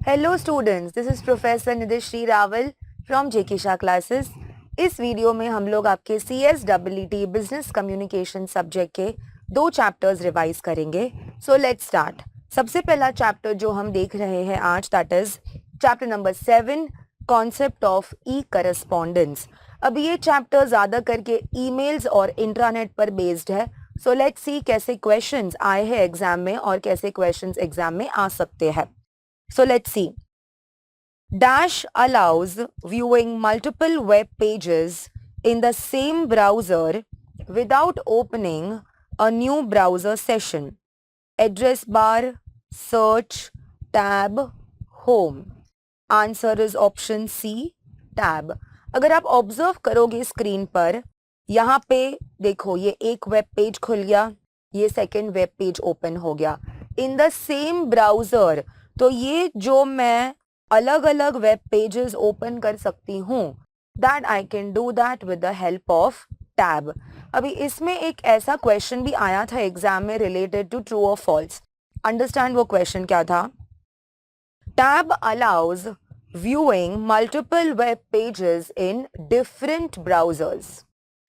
Hello students, this is professor Nidhishree Rawal from Jekisha classes. इस video में हम लोग आपके CSEET बिजनेस कम्युनिकेशन सब्जेक्ट के 2 चैप्टर्स रिवाइज करेंगे। So let's start. सबसे पहला चैप्टर जो हम देख रहे हैं आज, that is chapter number 7, concept of E correspondence. अभी ये चैप्टर ज्यादा करके ईमेल्स और इंट्रानेट पर बेस्ड है। सो लेट्स सी कैसे क्वेश्चंस आए हैं एग्जाम में और कैसे क्वेश्चंस एग्जाम में आ सकते हैं। So let's see. Dash allows viewing multiple web pages in the same browser without opening a new browser session. Address bar, search, tab, home. Answer is option C, tab. अगर आप observe करोगे screen पर, यहाँ पे देखो ये एक web page खुल गया, ये सेकेंड वेब पेज ओपन हो गया इन द सेम ब्राउजर। तो ये जो मैं अलग अलग वेब पेजेस ओपन कर सकती हूँ, that I can do that with the help of tab. अभी इसमें एक ऐसा क्वेश्चन भी आया था एग्जाम में रिलेटेड टू ट्रू और फॉल्स। अंडरस्टैंड वो क्वेश्चन क्या था? Tab allows viewing multiple web pages in different browsers.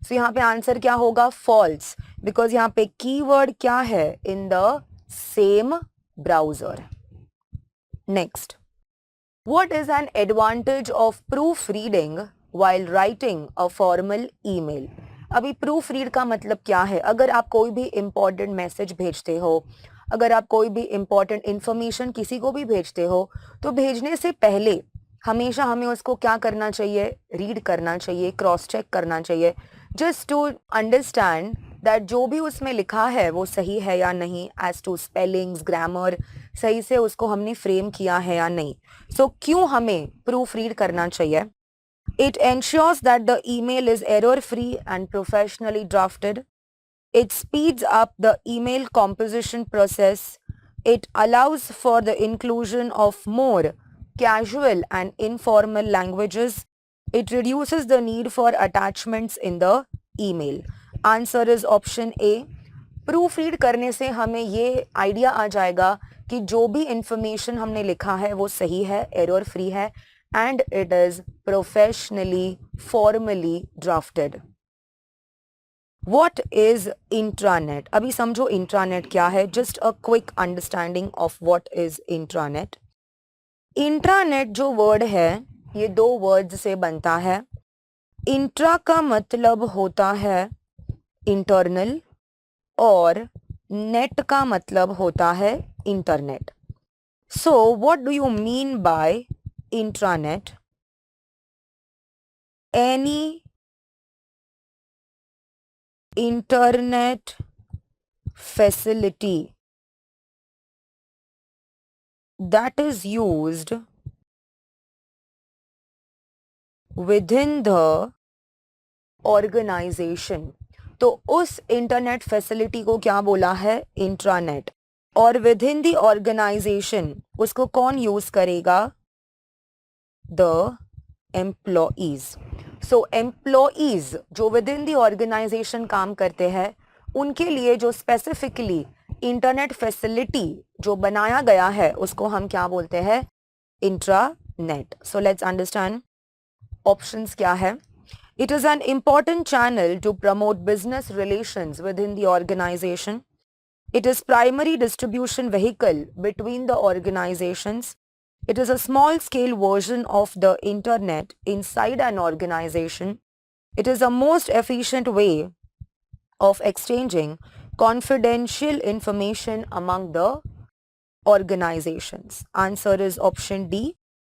So यहाँ पे आंसर क्या होगा? False, because यहाँ पे कीवर्ड क्या है? In the same browser. Next, what is an advantage of proofreading while writing a formal email? अभी प्रूफ रीड का मतलब क्या है? अगर आप कोई भी इंपॉर्टेंट मैसेज भेजते हो, अगर आप कोई भी इंपॉर्टेंट इंफॉर्मेशन किसी को भी भेजते हो, तो भेजने से पहले हमेशा हमें उसको क्या करना चाहिए? रीड करना चाहिए, क्रॉस चेक करना चाहिए, जस्ट टू अंडरस्टैंड दैट जो भी उसमें लिखा है वो सही है या नहीं, एज टू स्पेलिंग्स, ग्रामर, सही से उसको हमने फ्रेम किया है या नहीं। सो क्यों हमें प्रूफ रीड करना चाहिए? It ensures that the email is error-free and professionally drafted. It speeds up the email composition process. It allows for the inclusion of more casual and informal languages. It reduces the need for attachments in the email. Answer is option A. Proof read करने से हमें ये idea आ जाएगा कि जो भी information हमने लिखा है वो सही है, एरर फ्री है, and it is professionally, formally drafted. What is intranet? अभी समझो इंट्रानेट क्या है. Just a quick understanding of what is intranet. Intranet जो वर्ड है ये 2 वर्ड्स से बनता है. इंट्रा का मतलब होता है इंटरनल और नेट का मतलब होता है internet. So what do you mean by intranet? Any internet facility that is used within the organization. तो उस इंटरनेट फैसिलिटी को क्या बोला है? इंट्रानेट. और विद इन द ऑर्गेनाइजेशन उसको कौन यूज करेगा? The employees. सो एम्प्लॉइज जो विद इन द ऑर्गेनाइजेशन काम करते हैं, उनके लिए जो स्पेसिफिकली इंटरनेट फैसिलिटी जो बनाया गया है उसको हम क्या बोलते हैं? Intranet. So let's understand options क्या है. It is an important channel to promote business relations within the organization. It is primary distribution vehicle between the organizations. It is a small scale version of the internet inside an organization. It is a most efficient way of exchanging confidential information among the organizations. Answer is option D.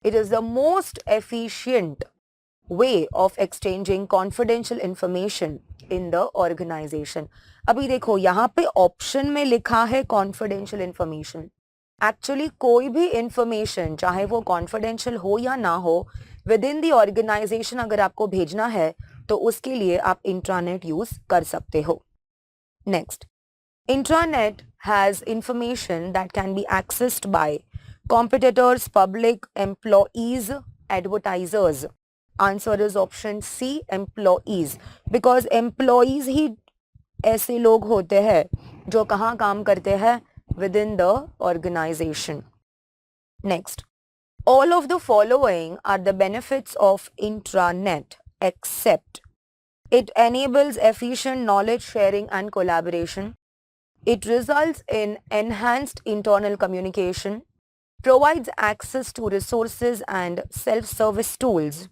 It is the most efficient way of exchanging confidential information in the organization. अभी देखो यहाँ पे option में लिखा है confidential information. Actually कोई भी information चाहे वो कॉन्फिडेंशियल हो या ना हो, विद इन दी ऑर्गेनाइजेशन अगर आपको भेजना है तो उसके लिए आप इंट्रानेट यूज कर सकते हो. Next, intranet has information that can be accessed by competitors, public, employees, advertisers. Answer is option C, employees, because employees ही ऐसे लोग होते हैं जो कहाँ काम करते हैं? Within the organization. Next, All of the following are the benefits of intranet except it enables efficient knowledge sharing and collaboration. It results in enhanced internal communication, provides access to resources and self-service tools,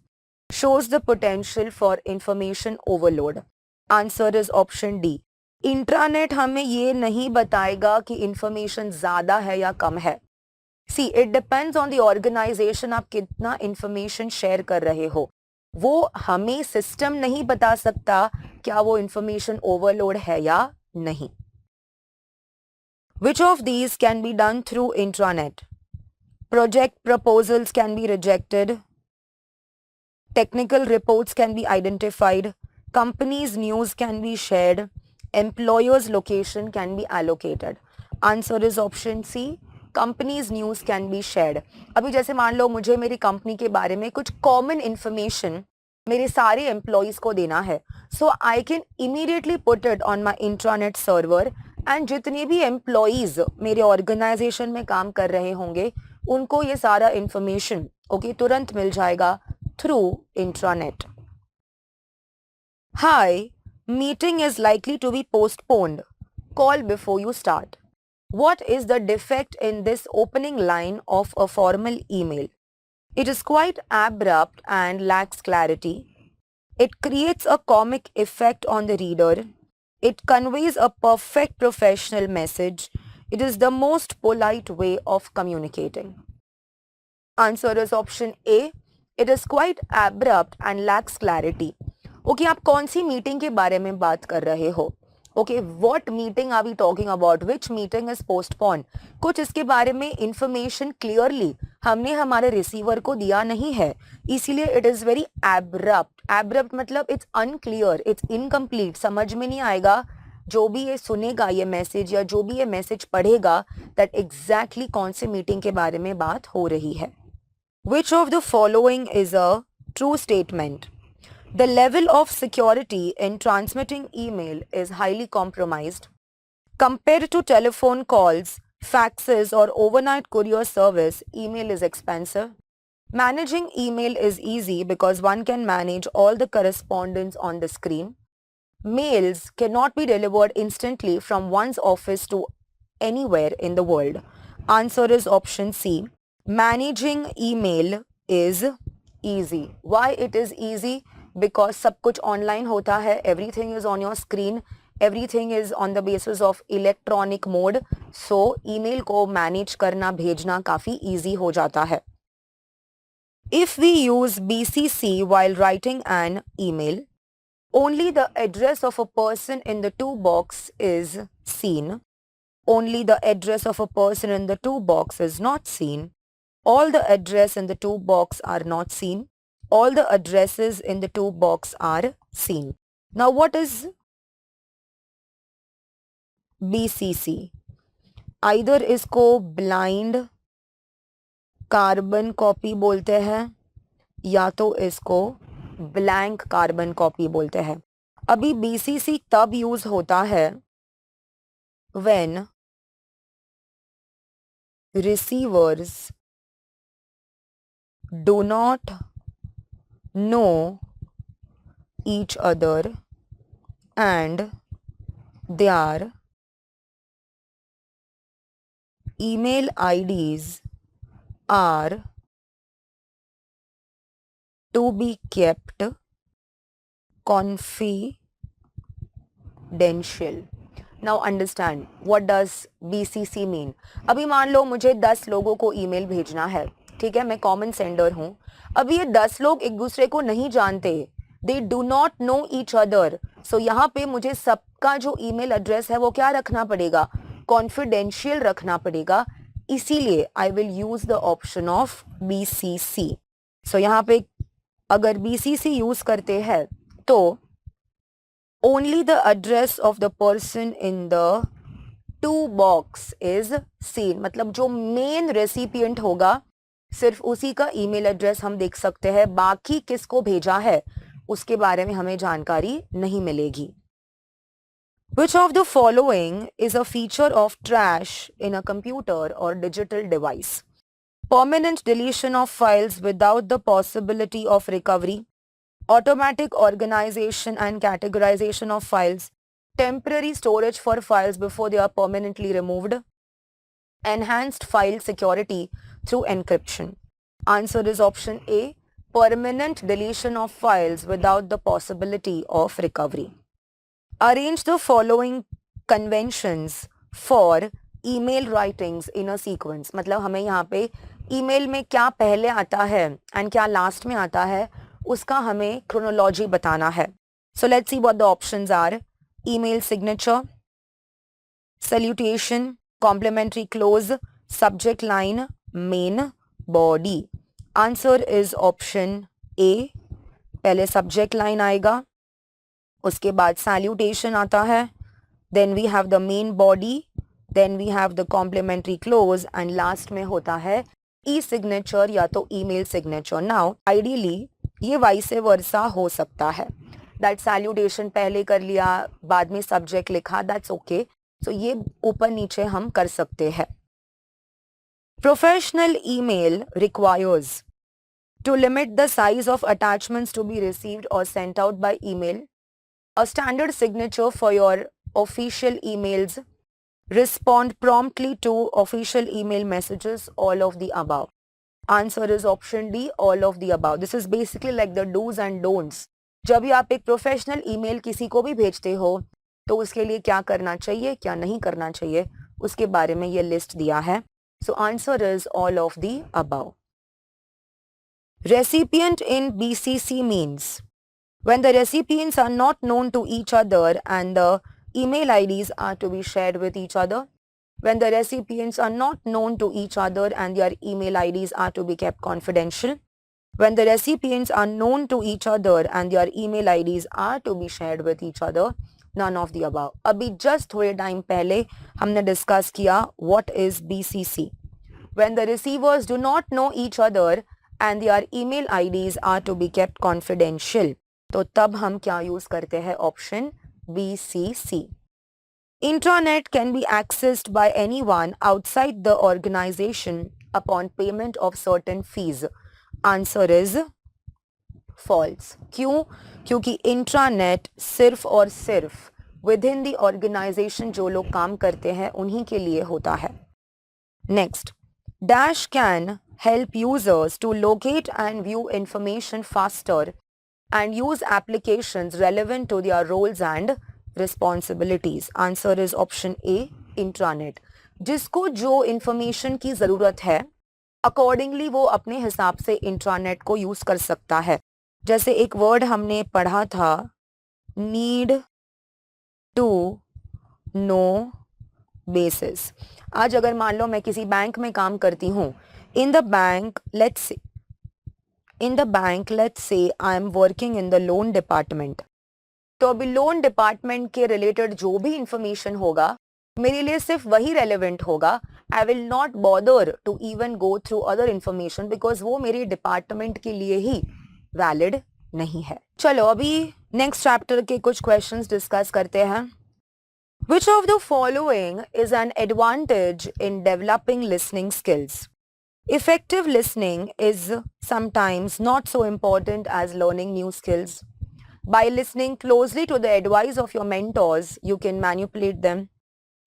shows the potential for information overload. Answer is option D. Intranet हमें ये नहीं बताएगा कि information ज्यादा है या कम है. See it depends on the organisation, आप कितना इंफॉर्मेशन शेयर कर रहे हो. वो हमें सिस्टम नहीं बता सकता क्या वो इंफॉर्मेशन ओवरलोड है या नहीं. Which of these can be done through intranet? Project proposals can be rejected. Technical reports can be identified. Companies' news can be shared. Employers' location can be allocated. Answer is option C. Companies' news can be shared. अभी जैसे मान लो मुझे मेरी company के बारे में कुछ common information मेरे सारे एम्प्लॉयज को देना है. So I can immediately put it on my intranet server and जितने भी एम्प्लॉयज मेरे ऑर्गेनाइजेशन में काम कर रहे होंगे उनको ये सारा इंफॉर्मेशन ओके तुरंत मिल जाएगा through intranet. Hi, meeting is likely to be postponed. Call before you start. What is the defect in this opening line of a formal email? It is quite abrupt and lacks clarity. It creates a comic effect on the reader. It conveys a perfect professional message. It is the most polite way of communicating. Answer is option A. It is quite abrupt and lacks clarity. Okay आप कौन सी meeting के बारे में बात कर रहे हो. Okay what meeting are we talking about, which meeting is postpone. कुछ इसके बारे में इंफॉर्मेशन क्लियरली हमने हमारे रिसीवर को दिया नहीं है, इसीलिए it is very abrupt. Abrupt मतलब इट्स अनक्लियर, इट्स इनकम्प्लीट, समझ में नहीं आएगा जो भी ये सुनेगा ये मैसेज या जो भी ये मैसेज पढ़ेगा दैट एग्जैक्टली कौन सी मीटिंग के बारे में बात हो रही है. Which of the following is a true statement? The level of security in transmitting email is highly compromised. Compared to telephone calls, faxes or overnight courier service, email is expensive. Managing email is easy because one can manage all the correspondence on the screen. Mails cannot be delivered instantly from one's office to anywhere in the world. Answer is option C. Managing email is easy. Why it is easy? Because सब कुछ online होता है, everything is on your screen, everything is on the basis of electronic mode. So email को manage करना भेजना काफी easy हो जाता है. If we use BCC while writing an email, only the address of a person in the to box is seen. Only the address of a person in the to box is not seen. All the address in the to box are not seen. All the addresses in the to box are seen. Now what is BCC? Either इसको blind carbon copy बोलते हैं या तो इसको blank carbon copy बोलते हैं. अभी BCC तब यूज होता है when receivers do not know each other and their email IDs are to be kept confidential. Now understand what does BCC mean. अभी मान लो मुझे 10 लोगों को ईमेल भेजना है, ठीक है, मैं कॉमन सेंडर हूं. अभी ये 10 लोग एक दूसरे को नहीं जानते, they do not know each other. So यहाँ पे मुझे सबका जो ईमेल एड्रेस है वो क्या रखना पड़ेगा, कॉन्फिडेंशियल रखना पड़ेगा. इसीलिए I will use the option of BCC. सो यहाँ पे अगर BCC यूज करते हैं तो only the address of the person in the two box is seen. मतलब जो मेन रेसिपिएंट होगा सिर्फ उसी का ईमेल एड्रेस हम देख सकते हैं, बाकी किसको भेजा है उसके बारे में हमें जानकारी नहीं मिलेगी. Which of the following is a feature of trash in a computer or digital device? permanent deletion of files without the possibility of recovery, automatic organization and categorization of files, temporary storage for files before they are permanently removed, enhanced file security through encryption. Answer is option A, permanent deletion of files without the possibility of recovery. Arrange the following conventions for email writings in a sequence. मतलब हमें यहाँ पे email में क्या पहले आता है and क्या लास्ट में आता है उसका हमें क्रोनोलॉजी बताना है. So let's see what the options are. Email signature, salutation, complimentary close, subject line, main, body. Answer is option A. पहले subject line आएगा, उसके बाद salutation आता है, then we have the main body, then we have the complimentary close and last में होता है e-signature या तो email signature. Now, ideally ये vice versa हो सकता है. That salutation पहले कर लिया, बाद में subject लिखा, that's okay. So ये ऊपर नीचे हम कर सकते हैं. Professional email requires to limit the size of attachments to be received or sent out by email, a standard signature for your official emails, respond promptly to official email messages, all of the above. Answer is option D, all of the above. This is basically like the do's and don'ts. जब भी आप एक professional email किसी को भी भेजते हो तो उसके लिए क्या करना चाहिए, क्या नहीं करना चाहिए, उसके बारे में ये लिस्ट दिया है. So answer is all of the above. Recipient in BCC means when the recipients are not known to each other and the email IDs are to be shared with each other. When the recipients are not known to each other and their email IDs are to be kept confidential. When the recipients are known to each other and their email IDs are to be shared with each other. None of the above. अभी just थोड़े time पहले हमने discuss किया what is BCC. When the receivers do not know each other and their email IDs are to be kept confidential. तो तब हम क्या use करते हैं option BCC. Intranet can be accessed by anyone outside the organization upon payment of certain fees. Answer is false. क्यों? क्योंकि intranet सिर्फ और सिर्फ within the organization जो लोग काम करते हैं उन्हीं के लिए होता है. Next, Dash can help users to locate and view information faster and use applications relevant to their roles and responsibilities. Answer is option A, intranet. जिसको जो information की ज़रूरत है accordingly वो अपने हिसाब से इंट्रानेट को यूज कर सकता है. जैसे एक वर्ड हमने पढ़ा था नीड टू नो बेसिस. आज अगर मान लो मैं किसी बैंक में काम करती हूँ, in the bank let's say I am working in the loan department. तो अभी लोन डिपार्टमेंट के रिलेटेड जो भी इंफॉर्मेशन होगा मेरे लिए सिर्फ वही रेलेवेंट होगा. I will not bother to even go through other information because वो मेरे डिपार्टमेंट के लिए ही वैलिड नहीं है. चलो अभी नेक्स्ट चैप्टर के कुछ क्वेश्चंस डिस्कस करते हैं. Which of the following is an advantage in developing listening skills? Effective listening is sometimes not so important as learning new skills. By listening closely to the advice of your mentors, you can manipulate them.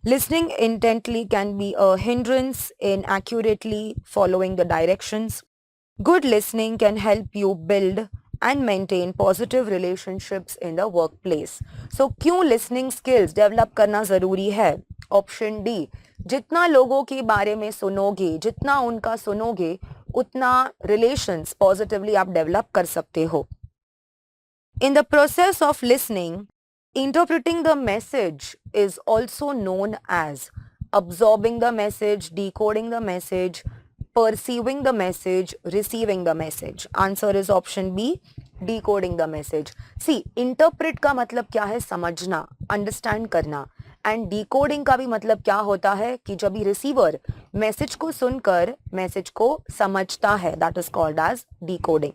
Listening intently can be a hindrance in accurately following the directions. Good listening can help you build and maintain positive relationships in the workplace. So क्यों listening skills develop करना ज़रूरी है? Option D. जितना लोगों के बारे में सुनोगे, जितना उनका सुनोगे, उतना relations positively आप develop कर सकते हो. In the process of listening, interpreting the message is also known as absorbing the message, decoding the message, perceiving the message, receiving the message. Answer is option B, decoding the message. See, interpret का मतलब क्या है? समझना, understand करना. And decoding का भी मतलब क्या होता है कि जब भी रिसीवर मैसेज को सुनकर मैसेज को समझता है, that is called as decoding.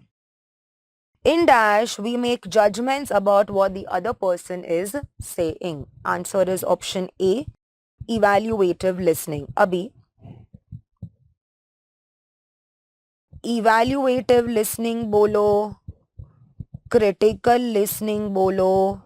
In Dash, we make judgments about what the other person is saying. Answer is option A, evaluative listening. अभी इवैल्यूएटिव लिसनिंग बोलो, क्रिटिकल लिसनिंग बोलो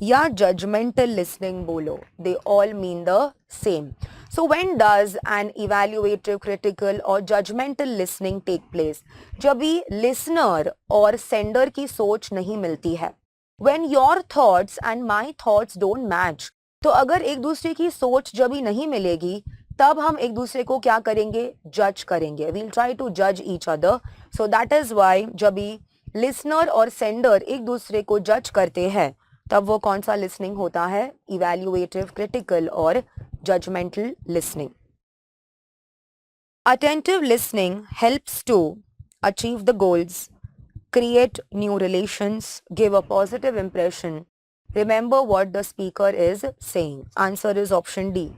या जजमेंटल लिसनिंग बोलो, they all mean the same. So when does an evaluative, critical और judgmental listening take place? जब भी listener और sender की सोच नहीं मिलती है. When your thoughts and my thoughts don't match. तो अगर एक दूसरे की सोच जब भी नहीं मिलेगी तब हम एक दूसरे को क्या करेंगे? जज करेंगे. We'll try to judge each other. So that is why जब भी listener और sender एक दूसरे को जज करते हैं तब वो कौन सा listening होता है? Evaluative, critical और judgmental listening. Attentive listening helps to achieve the goals, create new relations, give a positive impression, remember what the speaker is saying. Answer is option D.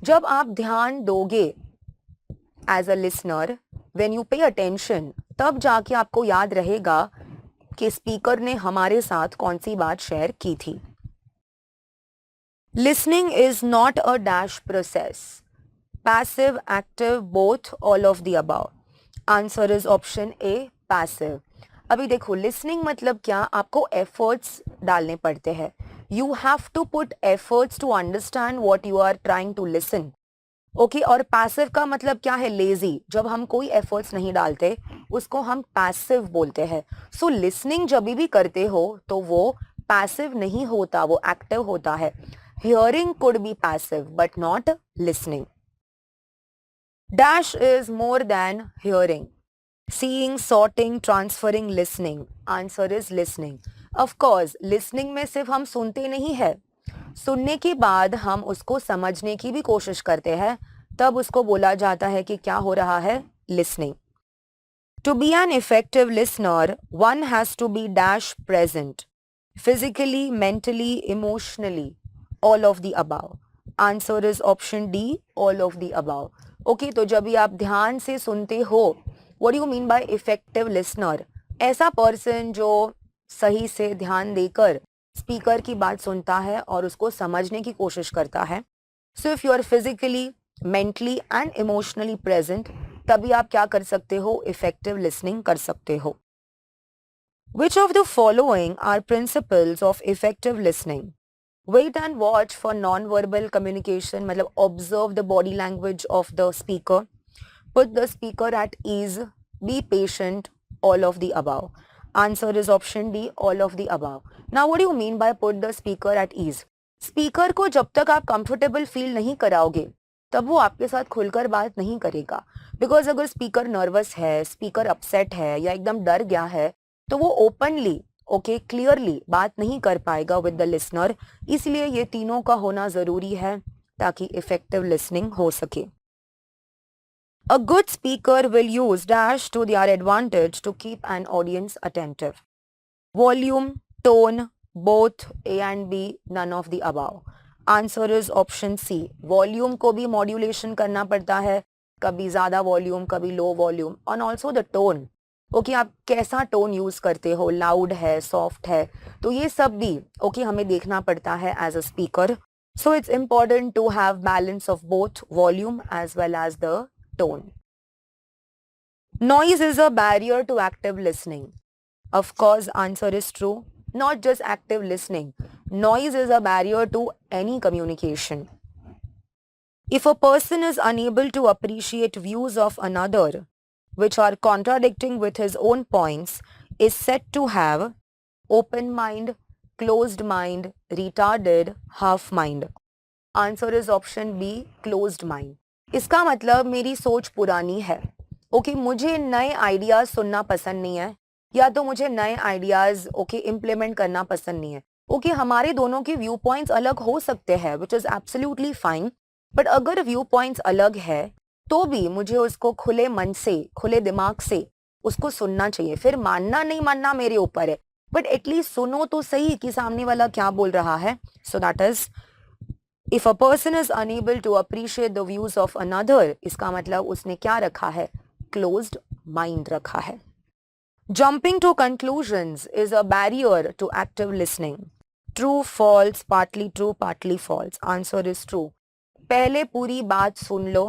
जब आप ध्यान दोगे as a listener, when you pay attention, तब जाके आपको याद रहेगा कि स्पीकर ने हमारे साथ कौन सी बात शेयर की थी. Listening is not a dash process. Passive, active, both, all of the above. Answer is option A, passive. अभी देखो listening मतलब क्या? आपको efforts डालने पड़ते हैं. You have to put efforts to understand what you are trying to listen. Okay, और passive का मतलब क्या है? Lazy. जब हम कोई efforts नहीं डालते उसको हम passive बोलते हैं. So listening जब भी करते हो तो वो passive नहीं होता, वो active होता है. Hearing could be passive but not listening. Dash is more than hearing. Seeing, sorting, transferring, listening. Answer is listening. Of course, listening में सिर्फ हम सुनते नहीं है. सुनने के बाद हम उसको समझने की भी कोशिश करते हैं. तब उसको बोला जाता है कि क्या हो रहा है? Listening. To be an effective listener, one has to be dash present. Physically, mentally, emotionally. All of the above. Answer is option D, all of the above. Okay, तो जब भी आप ध्यान से सुनते हो, what do you mean by effective listener? ऐसा person जो सही से ध्यान देकर स्पीकर की बात सुनता है और उसको समझने की कोशिश करता है. So if you are physically, mentally and emotionally present, तभी आप क्या कर सकते हो? Effective listening कर सकते हो. Which of the following are principles of effective listening? Wait and watch for non-verbal communication, मतलब observe the body language of the speaker. Put the speaker at ease. Be patient. All of the above. Answer is option D, all of the above. Now what do you mean by put the speaker at ease? Speaker को जब तक आप comfortable feel नहीं कराओगे तब वो आपके साथ खुलकर बात नहीं करेगा. बिकॉज अगर स्पीकर नर्वस है, स्पीकर अपसेट है या एकदम डर गया है तो वो ओपनली क्लियरली बात नहीं कर पाएगा विद द लिसनर. इसलिए ये तीनों का होना जरूरी है ताकि इफेक्टिव लिसनिंग हो सके. A good speaker will use dash to their advantage to keep an audience attentive. Volume, tone, both, A and B, none of the above. Answer is option C. Volume को भी modulation करना पड़ता है, कभी ज़्यादा volume, कभी low volume, and also the tone. Okay, आप कैसा टोन यूज करते हो, लाउड है, सॉफ्ट है, तो ये सब भी हमें देखना पड़ता है as a speaker. So it's important to have balance of both volume as well as the tone. Noise is a barrier to active listening. Of course, answer is true. Not just active listening. Noise is a barrier to any communication. If a person is unable to appreciate views of another, which are contradicting with his own points, is said to have open mind, closed mind, retarded, half mind. Answer is option B, closed mind. इसका मतलब मेरी सोच पुरानी है. मुझे नए ideas सुनना पसंद नहीं है या तो मुझे नए आइडियाज इम्प्लीमेंट करना पसंद नहीं है. हमारे दोनों के व्यू पॉइंट्स अलग हो सकते हैं, which is absolutely fine. But अगर व्यू पॉइंट्स अलग है तो भी मुझे उसको खुले मन से, खुले दिमाग से उसको सुनना चाहिए. फिर मानना नहीं मानना मेरे ऊपर है, बट एटलीस्ट सुनो तो सही कि सामने वाला क्या बोल रहा है. So that is if a person is unable to appreciate the views of another, इसका मतलब उसने क्या रखा है? क्लोज्ड माइंड रखा है. Jumping to conclusions is a barrier to active listening. True, false, partly true, partly false. Answer is true. पहले पूरी बात सुन लो,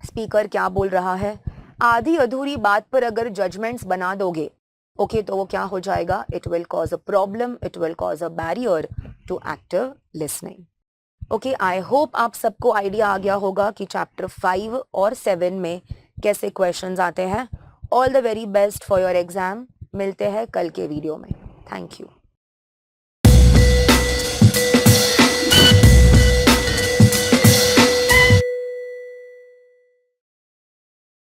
स्पीकर क्या बोल रहा है. आधी अधूरी बात पर अगर जजमेंट्स बना दोगे, ओके, तो वो क्या हो जाएगा? It will cause a problem, it will cause a barrier to active listening. Okay, I hope आप सबको आइडिया आ गया होगा कि चैप्टर 5 और 7 में कैसे क्वेश्चंस आते हैं। All the very best for your exam. मिलते हैं कल के वीडियो में। Thank you.